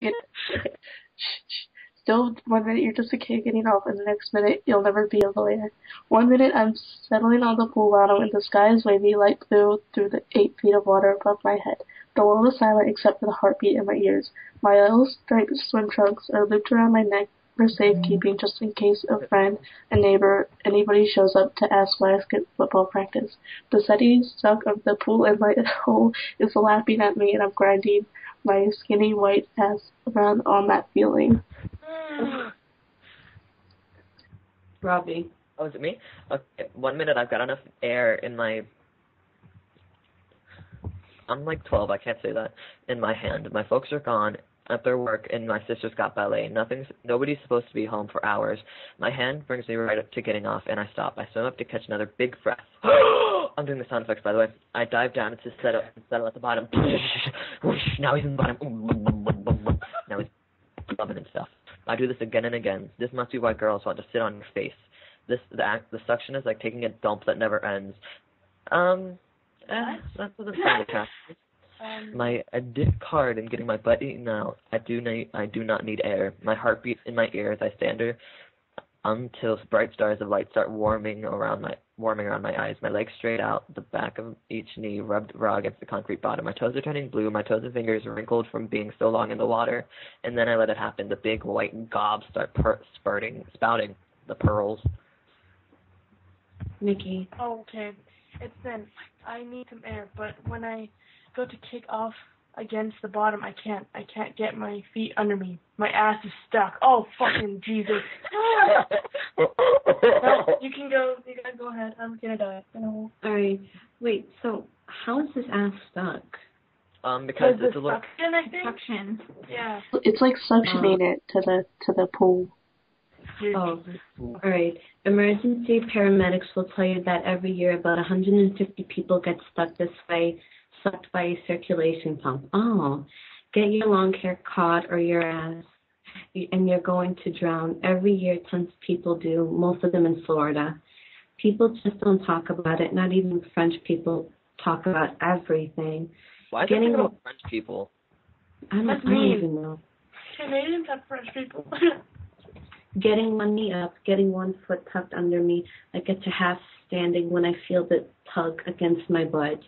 It, Still, 1 minute you're just a kid getting off, and the next minute you'll never be a lawyer. 1 minute I'm settling on the pool bottom, and the sky is wavy, light blue through the 8 feet of water above my head. The world is silent except for the heartbeat in my ears. My yellow striped swim trunks are looped around my neck for safekeeping, just in case a friend, a neighbor, anybody shows up to ask why I skipped football practice. The steady suck of the pool inlet hole is laughing at me, and I'm grinding my skinny white ass around on that feeling. Robbie. Oh, is it me? Okay, 1 minute I've got enough air in my... I'm like 12, I can't say that. In my hand. My folks are gone at their work, and my sister's got ballet. Nobody's supposed to be home for hours. My hand brings me right up to getting off, and I stop. I swim up to catch another big breath. I'm doing the sound effects, by the way. I dive down to settle at the bottom. Now he's in the bottom. Now he's loving and stuff. I do this again and again. This must be why girls want to sit on your face. The suction is like taking a dump that never ends. That's what I'm saying, My addicted card in getting my butt eaten out. I do not need air. My heart beats in my ears. I stand there until bright stars of light start warming around my eyes. My legs straight out, the back of each knee rubbed raw against the concrete bottom. My toes are turning blue. My toes and fingers are wrinkled from being so long in the water. And then I let it happen. The big white gobs start spouting the pearls. Nikki. Oh, okay. It's then I need some air, but when I go to kick off against the bottom, I can't get my feet under me. My ass is stuck. Oh, fucking Jesus. No, you guys go ahead. I'm gonna die. Alright. Wait, so how is this ass stuck? Because it's a little suction, I think. Suction. Yeah. It's like suctioning it to the pool. Oh, alright. Emergency paramedics will tell you that every year about 150 people get stuck this way, sucked by a circulation pump. Oh, get your long hair caught or your ass, and you're going to drown. Every year, tons of people do, most of them in Florida. People just don't talk about it. Not even French people talk about everything. Why do you think about French people? I don't even know. Canadians have French people. Getting one knee up, getting one foot tucked under me. I get to half standing when I feel the tug against my butt.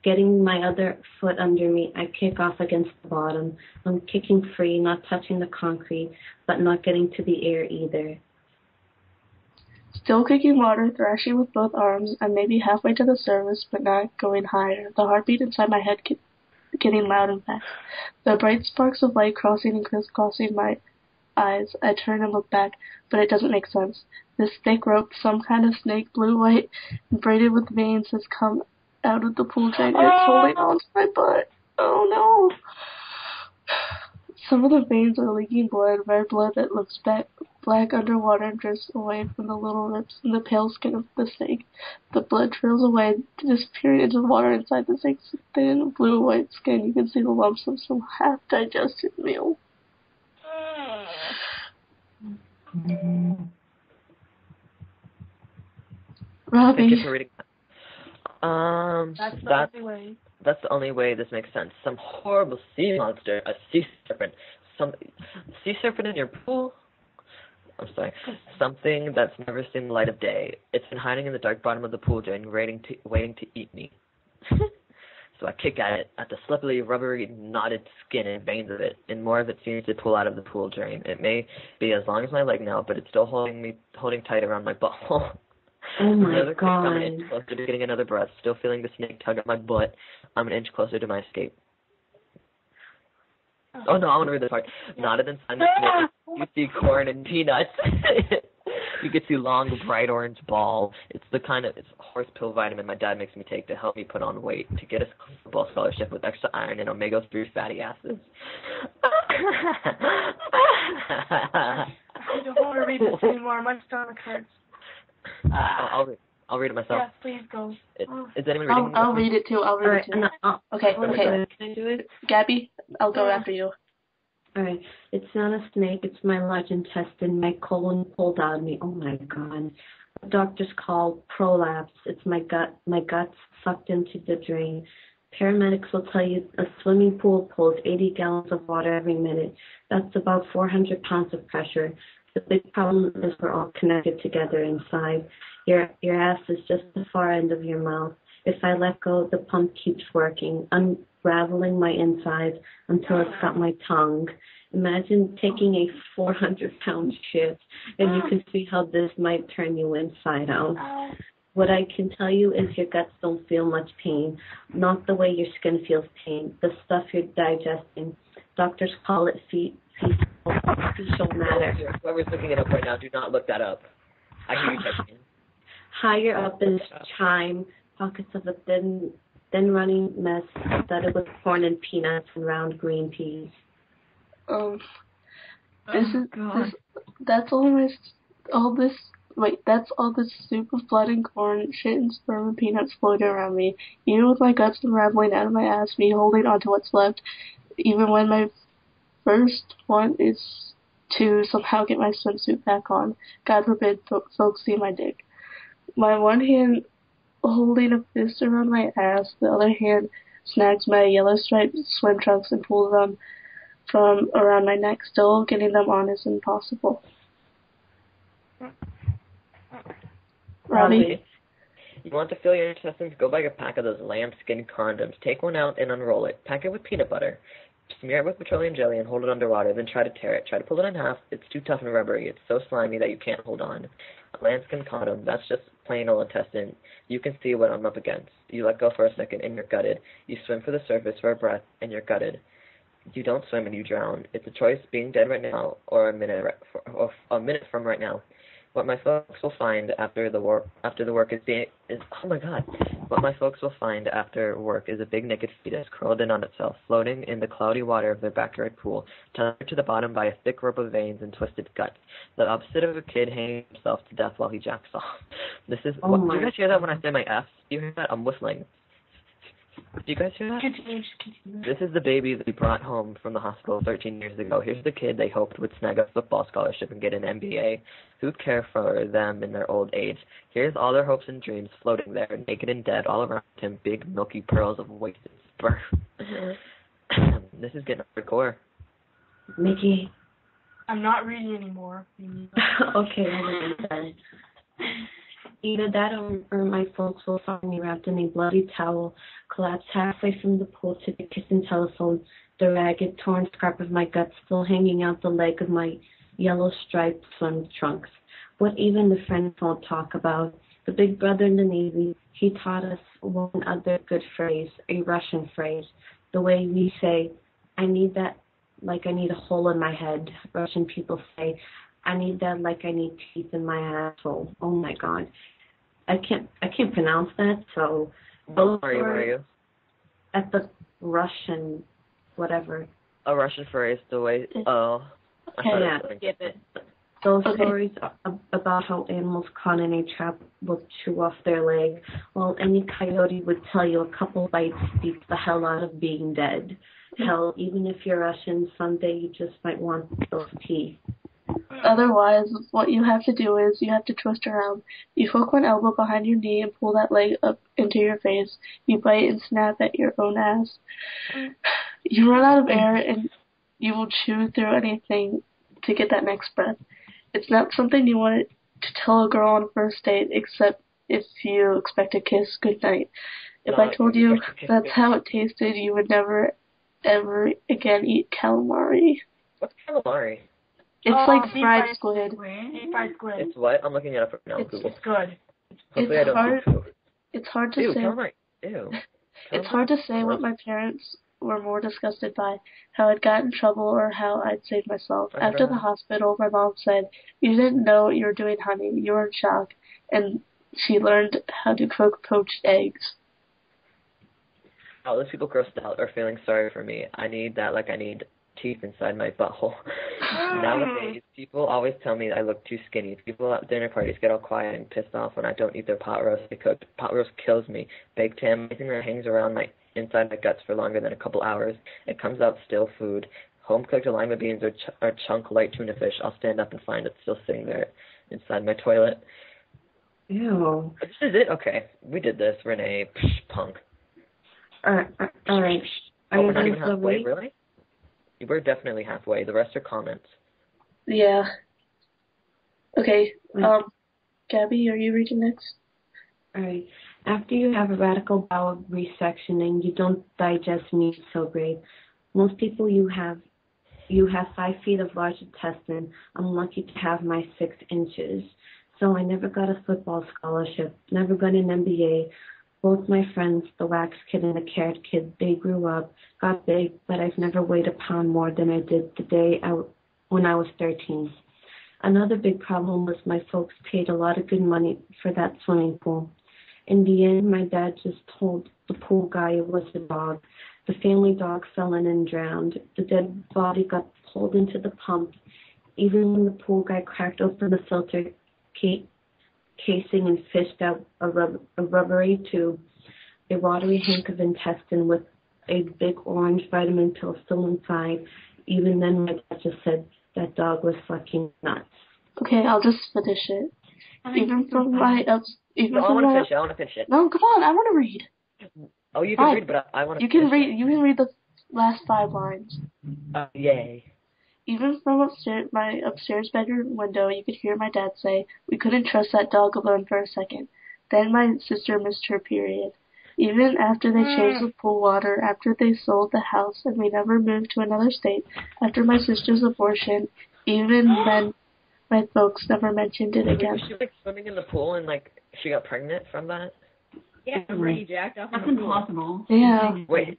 Getting my other foot under me, I kick off against the bottom. I'm kicking free, not touching the concrete, but not getting to the air either. Still kicking water, thrashing with both arms. I'm maybe halfway to the surface, but not going higher. The heartbeat inside my head getting loud and fast. The bright sparks of light crossing and crisscrossing my eyes. I turn and look back, but it doesn't make sense. This thick rope, some kind of snake, blue-white, braided with veins, has come out of the pool drain and it's holding on to my butt. Oh no! Some of the veins are leaking blood, red blood that looks black underwater and drifts away from the little rips in the pale skin of the snake. The blood trails away, disappearing into the water inside the snake's thin, blue-white skin. You can see the lumps of some half-digested meal. Robbie. Thank you for reading that. That's the only way this makes sense. Some horrible sea monster, a sea serpent. Sea serpent in your pool? I'm sorry. Something that's never seen the light of day. It's been hiding in the dark bottom of the pool drain, waiting to eat me. So I kick at it, at the slippery, rubbery, knotted skin and veins of it, and more of it seems to pull out of the pool drain. It may be as long as my leg now, but it's still holding tight around my butthole. Oh my God. I'm an inch closer to getting another breath, still feeling the snake tug at my butt. I'm an inch closer to my escape. Oh no, I want to read this part. Knotted inside the snake, you see corn and peanuts. You can see long, bright orange ball. It's horse pill vitamin my dad makes me take to help me put on weight, to get a football scholarship with extra iron and omega-3 fatty acids. I don't want to read this anymore. My stomach hurts. I'll read it myself. Yeah, please go. Is anyone reading? I'll read it too. Okay. Can I do it? Gabby, I'll go after you. Alright. It's not a snake. It's my large intestine. My colon pulled out of me. Oh my God. The doctors call prolapse. It's my gut. My guts sucked into the drain. Paramedics will tell you a swimming pool pulls 80 gallons of water every minute. That's about 400 pounds of pressure. The big problem is we're all connected together inside. Your ass is just the far end of your mouth. If I let go, the pump keeps working, unraveling my insides until it's got my tongue. Imagine taking a 400-pound shit, and you can see how this might turn you inside out. What I can tell you is your guts don't feel much pain, not the way your skin feels pain, the stuff you're digesting. Doctors call it fecal matter. Whoever's looking it up right now, do not look that up. I hear you typing. Higher up is chyme, pockets of a thin running mess studded with corn and peanuts and round green peas. That's all this soup of blood and corn, shit and sperm and peanuts floating around me. Even with my guts unraveling out of my ass, me holding on to what's left, even when my first want is to somehow get my swimsuit back on. God forbid folks see my dick. My one hand holding a fist around my ass, the other hand snags my yellow striped swim trunks and pulls them from around my neck. Still getting them on is impossible. Robbie? You want to fill your intestines? Go buy a pack of those lambskin condoms. Take one out and unroll it. Pack it with peanut butter. Smear it with petroleum jelly and hold it underwater. Then try to tear it. Try to pull it in half. It's too tough and rubbery. It's so slimy that you can't hold on. A lambskin condom, that's just plain old intestine. You can see what I'm up against. You let go for a second and you're gutted. You swim for the surface for a breath and you're gutted. You don't swim and you drown. It's a choice being dead right now or a minute from right now. What my folks will find after the work What my folks will find after work is a big naked fetus curled in on itself, floating in the cloudy water of their backyard pool, tethered to the bottom by a thick rope of veins and twisted guts. The opposite of a kid hanging himself to death while he jacks off. This is. Do you guys hear that when I say my F's? Do you hear that? I'm whistling. Do you guys hear that? Continue. This is the baby that we brought home from the hospital 13 years ago. Here's the kid they hoped would snag a football scholarship and get an MBA. Who'd care for them in their old age? Here's all their hopes and dreams floating there, naked and dead, all around him, big milky pearls of wasted sperm. This is getting hardcore. Mickey. I'm not reading anymore. Okay, either that or my folks will find me wrapped in a bloody towel, collapsed halfway from the pool to the kitchen telephone, the ragged, torn scarf of my guts still hanging out the leg of my yellow-striped swim trunks. What even the friends won't talk about. The big brother in the Navy, he taught us one other good phrase, a Russian phrase. The way we say, I need that like I need a hole in my head. Russian people say, I need that like I need teeth in my asshole. Oh my God, I can't pronounce that. So Where are you? At the Russian, whatever. A Russian phrase, the way. Oh, Get it. Those stories about how animals caught in a trap will chew off their leg. Well, any coyote would tell you a couple bites beats the hell out of being dead. Hell, even if you're Russian, someday you just might want those teeth. Otherwise, what you have to do is you have to twist around. You hook one elbow behind your knee and pull that leg up into your face. You bite and snap at your own ass. You run out of air and you will chew through anything to get that next breath. It's not something you want to tell a girl on a first date, except if you expect a kiss goodnight. If I told you that's how it tasted, you would never, ever again eat calamari. What's calamari? It's like fried squid. Deep fried squid. It's what? I'm looking it up right now. Google. It's good. Hopefully It's hard to Ew, say. calamari. Ew. It's hard to say what my parents were more disgusted by, how I'd got in trouble or how I'd saved myself. After the hospital, my mom said, "You didn't know what you were doing, honey. You were in shock." And she learned how to cook poached eggs. All those people grossed out are feeling sorry for me. I need that like I need teeth inside my butthole. Nowadays, people always tell me I look too skinny. People at dinner parties get all quiet and pissed off when I don't eat their pot roast they cooked. Pot roast kills me. Baked ham, anything that hangs around my inside my guts for longer than a couple hours, it comes out still food. Home-cooked lima beans or chunk light tuna fish, I'll stand up and find it still sitting there inside my toilet. Ew. This is it? Okay. We did this, Renee. Punk. Alright. Are Oh, you we're not done even with halfway, Lovely? really? We're definitely halfway. The rest are comments. Yeah. Okay. Mm. Gabby, are you reading next? Alright. After you have a radical bowel resectioning, you don't digest meat so great. Most people you have 5 feet of large intestine. I'm lucky to have my 6 inches. So I never got a football scholarship, never got an MBA. Both my friends, the wax kid and the carrot kid, they grew up, got big, but I've never weighed a pound more than I did when I was 13. Another big problem was my folks paid a lot of good money for that swimming pool. In the end, my dad just told the pool guy it was a dog. The family dog fell in and drowned. The dead body got pulled into the pump. Even when the pool guy cracked open the filter casing and fished out a rubbery tube, a watery hank of intestine with a big orange vitamin pill still inside, even then my dad just said that dog was fucking nuts. Okay, I'll just finish it. Even from my No, I want to finish it. No, come on, I want to read. Oh, you can Fine. read, but I want to You can finish read. You can read the last 5 lines. it. Yay. Even from my upstairs bedroom window, you could hear my dad say, "We couldn't trust that dog alone for a second." Then my sister missed her period. Even after they changed the pool water, after they sold the house, and we never moved to another state, after my sister's abortion, even then, my folks never mentioned it Wait, again. was she like swimming in the pool and like she got pregnant from that? Yeah, Brady jacked off in the pool. Yeah. Wait,